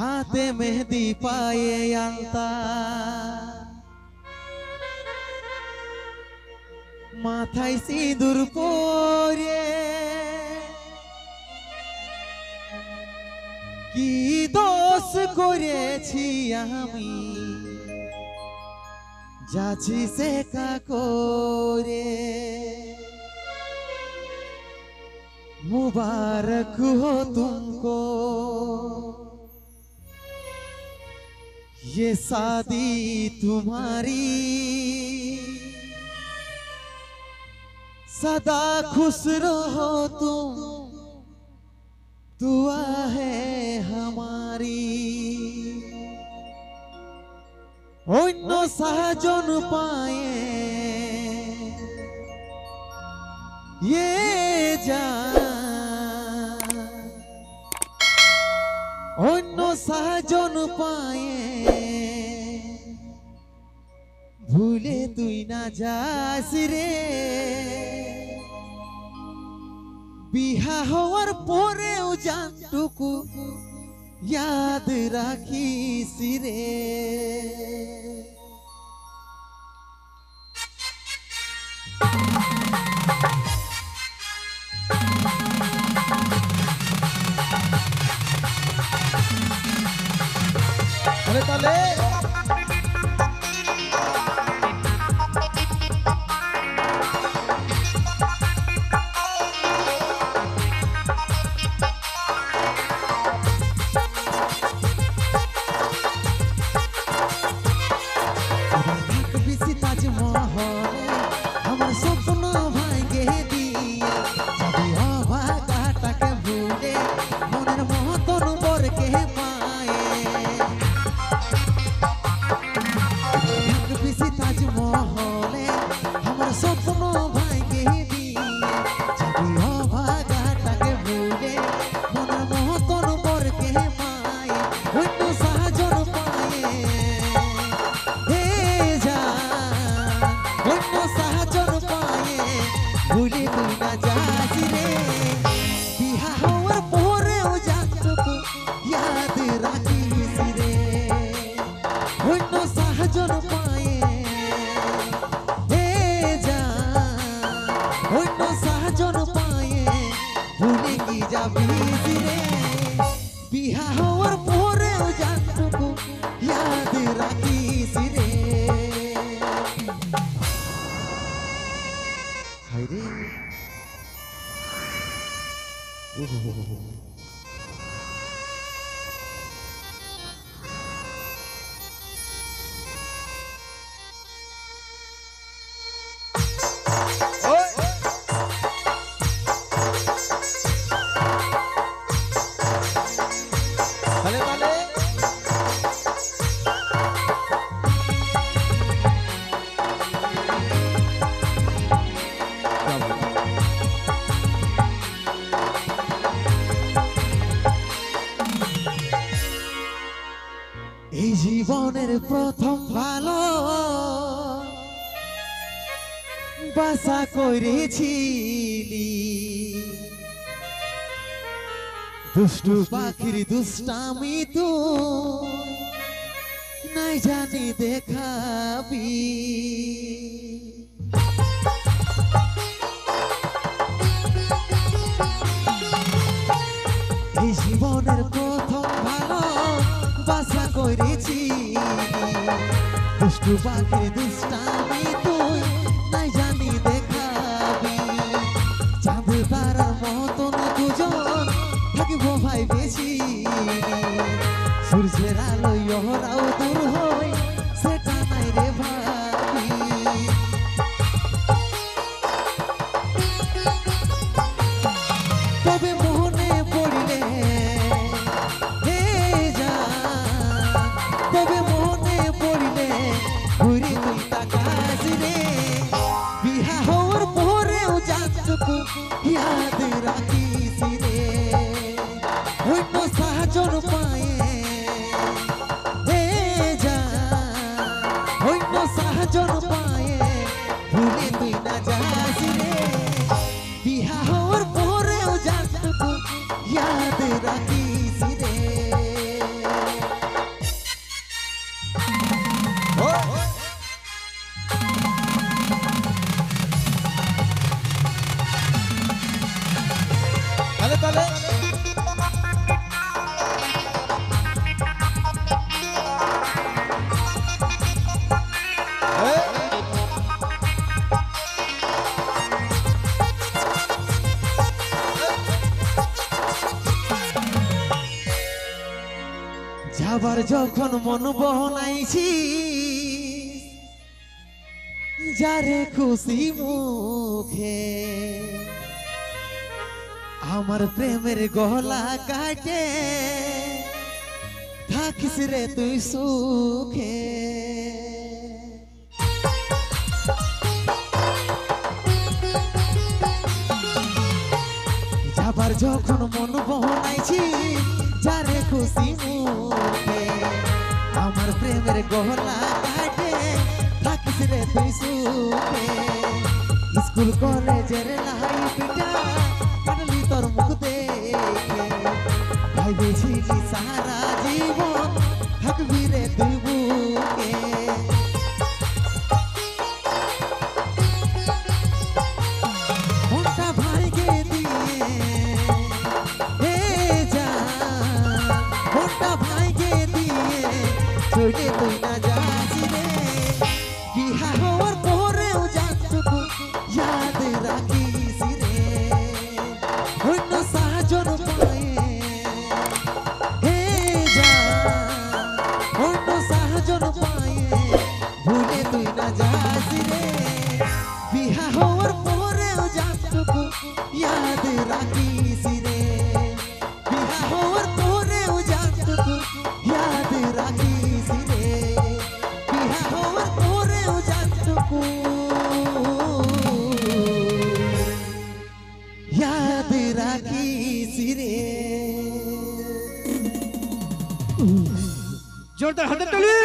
হাতে মেহেদি পায়ে আলতা, মাথায় সিঁদুর পরে কি দোষ করেছি আমি, যাচ্ছি সেকা করে। मुबारक हो तुमको ये शादी तुम्हारी, सदा खुश रहो तुम, दुआ है हमारी। অন্য সাজন পায়ে ये जान, অন্য সাজন পায়ে ভুলে তুই না যাস রে। বিহা হওয়ার পরেও জানটুকু याद রাখিস রে। তালে তালে আমার স্বপ্ন ভাঙে দিয়ে যাবি অভাগাটাকে ভুলে, মনের মতন বরকে পায়ে বিসি তাজমহলে। আমার স্বপ্ন ভাঙে দিয়ে যাবি অভাগাটাকে ভুলে, মনের মতন বরকে পায়ে অন্য সাহায্য পায়ে। অন্য সাহায্য পায়ে ভুলে তুই না যাস রে। বিহা হওয়ার পরেও জানটুকু ইয়াদ রাখিস রে। অন্য সাহায্য পায়ে অন্য সাহায্য পায়ে ভুলে কি যাবিস রে। বিহা হওয়ার পরেও জানটুকু ইয়াদ রাখিস রে। হায়রে এই জীবনের প্রথম ভালো বাসা করেছিলি, দুষ্টু পাখির দুষ্টামি তো নাই জানি দেখাবি। এই জীবনের প্রথম ভালো বাসা করেছি, দুষ্টু পাখির দুষ্টামি তুই নাই জানি দেখাবি। চাঁদ তারার মতন দুজন থাকিব ভাই বেশি, সূর্যের আলোয় ওরাও দূর হয় সেটা নাই রে ভাবি। তবে মনে পড়িলে তবে মনে পড়িলে ঘুরে তুই তাকাস রে। বিহা হওয়ার পরেও জানটুকু ইয়াদ রাখিস রে। অন্য সাহায্য পায়ে অন্য সাহায্য পায়ে ভুলে তুই না যাস রে। বিহা হওয়ার পরেও জানটুকু ইয়াদ রাখিস রে। যাবার যখন মন বহনাইছি যারে খুশি মুখে আমার প্রেমের গলা কাটে থাকিস রে তুই সুখে যাবার যখন মন বহনাইছি যারে খুশি মুখে আমার প্রেমের গলা কাটে থাকিস রে তুই সুখে স্কুল কলেজের লাইফটা কাটলি তোর মুখ দেখে ভাইবেছিলি সারা জীবন থাকবি রে তুই বুকে মনটা ভাইকে দিয়ে মনটা ভাইকে দিয়ে ছুটে তুই না যাস রে বিহা হওয়ার পরেও যাতটুকু ইয়াদ রাখিস রে অন্য সাজন পায়ে হে যা অন্য সাজন পায়ে ভুলে তুই না যাস রে বিহা হওয়ার পরেও যাতটুকু ইয়াদ রাখিস রে বিহা হওয়ার পরেও যাতটুকু ইয়াদ রাখিস রে বিহা হওয়ার পরেও যাতটুকু याद राखी सिरे जोरदार हाथ ताली।